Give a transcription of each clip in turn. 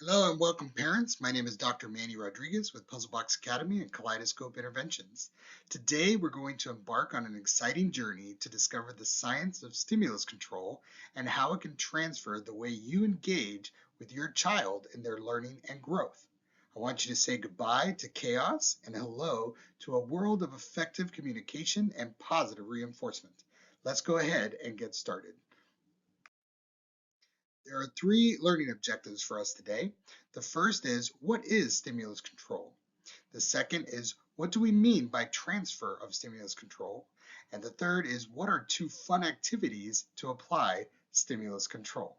Hello and welcome, parents. My name is Dr. Manny Rodriguez with Puzzlebox Academy and Kaleidoscope Interventions. Today, we're going to embark on an exciting journey to discover the science of stimulus control and how it can transfer the way you engage with your child in their learning and growth. I want you to say goodbye to chaos and hello to a world of effective communication and positive reinforcement. Let's go ahead and get started. There are three learning objectives for us today. The first is, what is stimulus control? The second is, what do we mean by transfer of stimulus control? And the third is, what are two fun activities to apply stimulus control?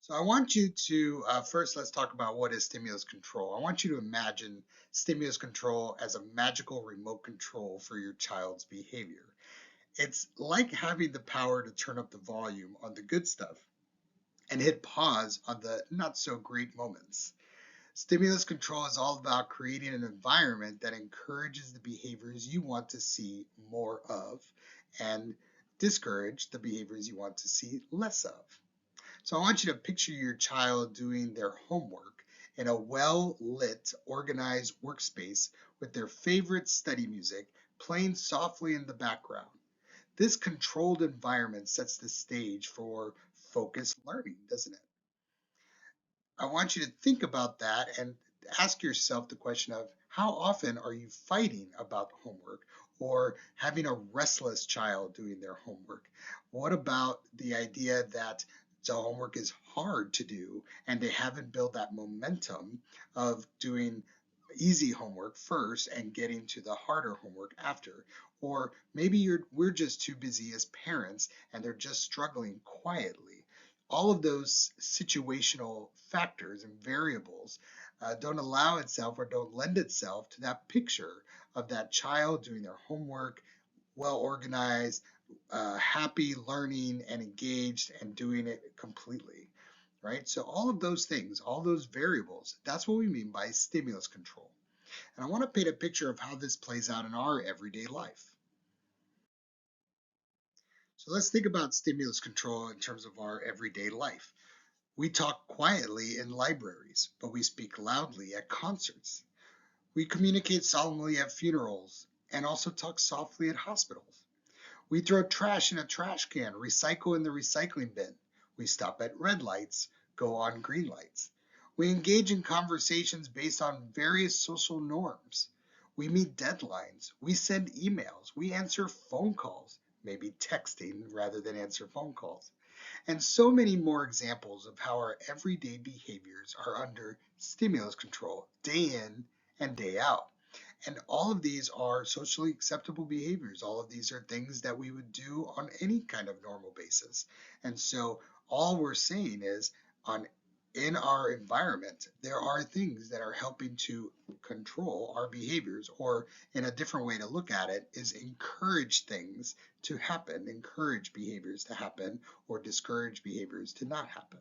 So I want you to, first let's talk about what is stimulus control. I want you to imagine stimulus control as a magical remote control for your child's behavior. It's like having the power to turn up the volume on the good stuff and hit pause on the not so great moments. Stimulus control is all about creating an environment that encourages the behaviors you want to see more of and discourage the behaviors you want to see less of. So I want you to picture your child doing their homework in a well lit, organized workspace with their favorite study music playing softly in the background. This controlled environment sets the stage for focused learning, doesn't it? I want you to think about that and ask yourself the question of, how often are you fighting about homework or having a restless child doing their homework? What about the idea that the homework is hard to do and they haven't built that momentum of doing easy homework first and getting to the harder homework after? Or maybe we're just too busy as parents and they're just struggling quietly. All of those situational factors and variables don't allow itself or don't lend itself to that picture of that child doing their homework, well organized, happy, learning, and engaged, and doing it completely. Right? So, all of those things, all those variables, that's what we mean by stimulus control. And I want to paint a picture of how this plays out in our everyday life. So, let's think about stimulus control in terms of our everyday life. We talk quietly in libraries, but we speak loudly at concerts. We communicate solemnly at funerals and also talk softly at hospitals. We throw trash in a trash can, recycle in the recycling bin. We stop at red lights, go on green lights. We engage in conversations based on various social norms. We meet deadlines. We send emails. We answer phone calls, maybe texting rather than answer phone calls. And so many more examples of how our everyday behaviors are under stimulus control day in and day out. And all of these are socially acceptable behaviors. All of these are things that we would do on any kind of normal basis. And so all we're saying is, on in our environment, there are things that are helping to control our behaviors, or in a different way to look at it is encourage things to happen, encourage behaviors to happen, or discourage behaviors to not happen.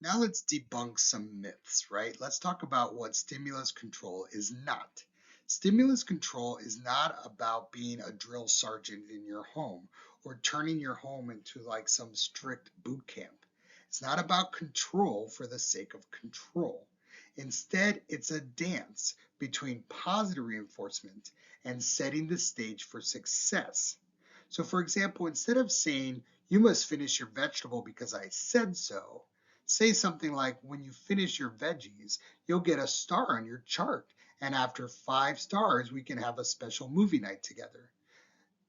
Now let's debunk some myths, right? Let's talk about what stimulus control is not. Stimulus control is not about being a drill sergeant in your home or turning your home into like some strict boot camp. It's not about control for the sake of control. Instead, it's a dance between positive reinforcement and setting the stage for success. So, for example, instead of saying, you must finish your vegetable because I said so, say something like, when you finish your veggies, you'll get a star on your chart. And after 5 stars, we can have a special movie night together.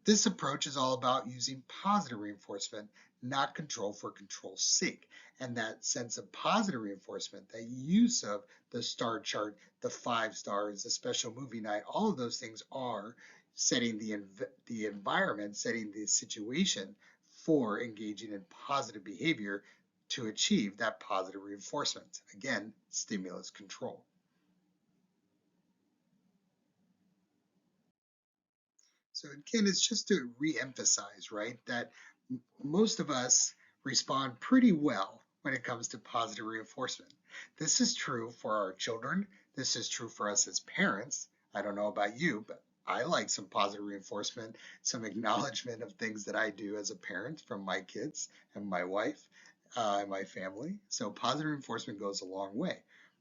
This approach is all about using positive reinforcement, not control for control's sake. And that sense of positive reinforcement, that use of the star chart, the 5 stars, the special movie night, all of those things are setting the environment, setting the situation for engaging in positive behavior to achieve that positive reinforcement. Again, stimulus control. So again, it's just to re-emphasize, right, that most of us respond pretty well when it comes to positive reinforcement. This is true for our children. This is true for us as parents. I don't know about you, but I like some positive reinforcement, some acknowledgement of things that I do as a parent from my kids and my wife and my family. So positive reinforcement goes a long way.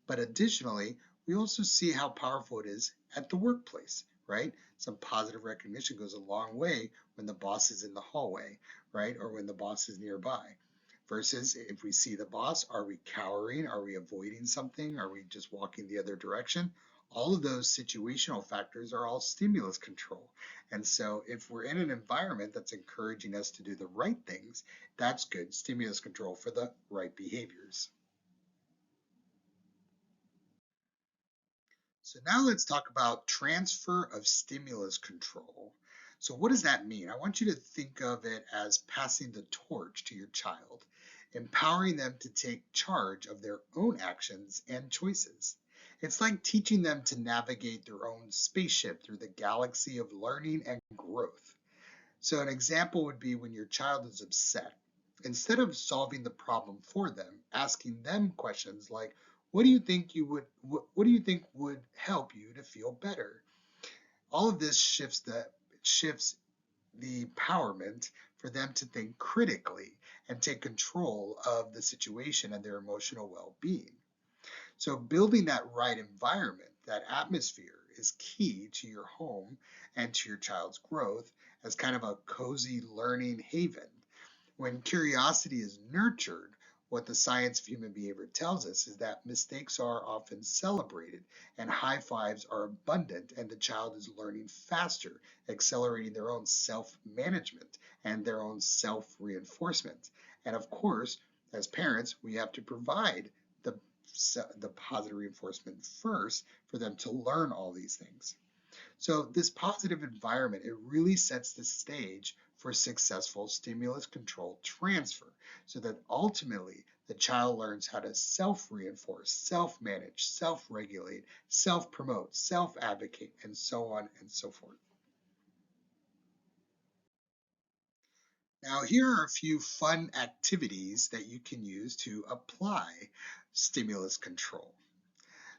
But additionally, we also see how powerful it is at the workplace, right? Some positive recognition goes a long way when the boss is in the hallway, right? Or when the boss is nearby. Versus if we see the boss, are we cowering? Are we avoiding something? Are we just walking the other direction? All of those situational factors are all stimulus control. And so if we're in an environment that's encouraging us to do the right things, that's good stimulus control for the right behaviors. So now let's talk about transfer of stimulus control. So what does that mean? I want you to think of it as passing the torch to your child, empowering them to take charge of their own actions and choices. It's like teaching them to navigate their own spaceship through the galaxy of learning and growth. So an example would be when your child is upset. Instead of solving the problem for them, asking them questions like, what do you think would help you to feel better? All of this shifts the empowerment for them to think critically and take control of the situation and their emotional well-being. So building that right environment, that atmosphere is key to your home and to your child's growth as kind of a cozy learning haven. When curiosity is nurtured, what the science of human behavior tells us is that mistakes are often celebrated and high fives are abundant, and the child is learning faster, accelerating their own self management and their own self reinforcement. And of course, as parents, we have to provide the, the positive reinforcement first for them to learn all these things. So this positive environment, it really sets the stage for successful stimulus control transfer so that ultimately the child learns how to self-reinforce, self-manage, self-regulate, self-promote, self-advocate, and so on and so forth. Now, here are a few fun activities that you can use to apply stimulus control.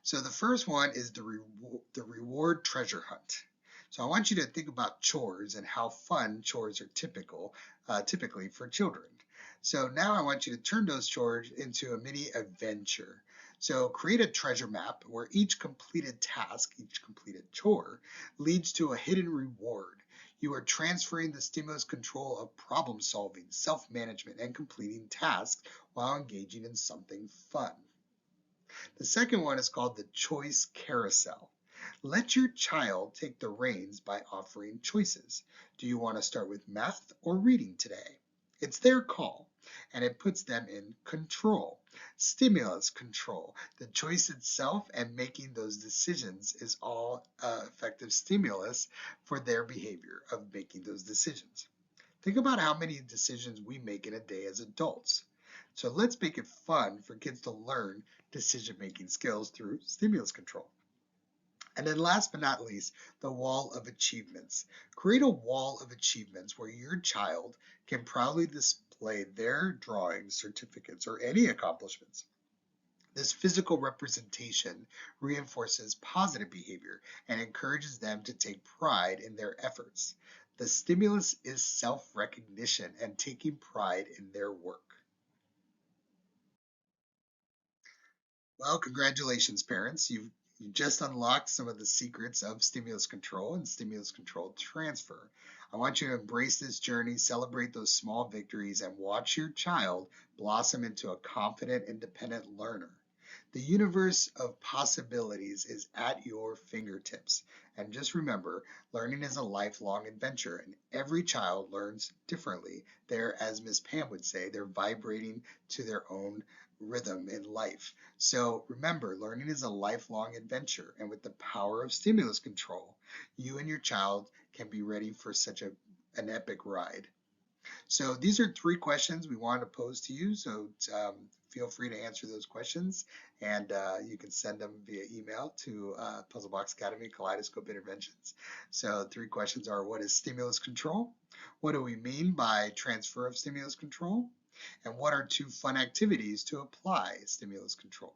So the first one is the reward treasure hunt. So I want you to think about chores and how fun chores are typically for children. So now I want you to turn those chores into a mini adventure. So create a treasure map where each completed task, each completed chore, leads to a hidden reward. You are transferring the stimulus control of problem solving, self-management, and completing tasks while engaging in something fun. The second one is called the choice carousel. Let your child take the reins by offering choices. Do you want to start with math or reading today? It's their call, and it puts them in control. Stimulus control. The choice itself and making those decisions is all effective stimulus for their behavior of making those decisions. Think about how many decisions we make in a day as adults. So let's make it fun for kids to learn decision-making skills through stimulus control. And then last but not least, the wall of achievements. Create a wall of achievements where your child can proudly display their drawings, certificates, or any accomplishments. This physical representation reinforces positive behavior and encourages them to take pride in their efforts. The stimulus is self-recognition and taking pride in their work. Well, congratulations, parents. You just unlocked some of the secrets of stimulus control and stimulus control transfer. I want you to embrace this journey, celebrate those small victories, and watch your child blossom into a confident, independent learner. The universe of possibilities is at your fingertips. And just remember, learning is a lifelong adventure, and every child learns differently. They're, as Miss Pam would say, they're vibrating to their own rhythm in life. So remember, learning is a lifelong adventure, and with the power of stimulus control, you and your child can be ready for such an epic ride. So these are three questions we wanted to pose to you. So feel free to answer those questions, and you can send them via email to Puzzlebox Academy Kaleidoscope Interventions. So three questions are: what is stimulus control? What do we mean by transfer of stimulus control? And what are two fun activities to apply stimulus control?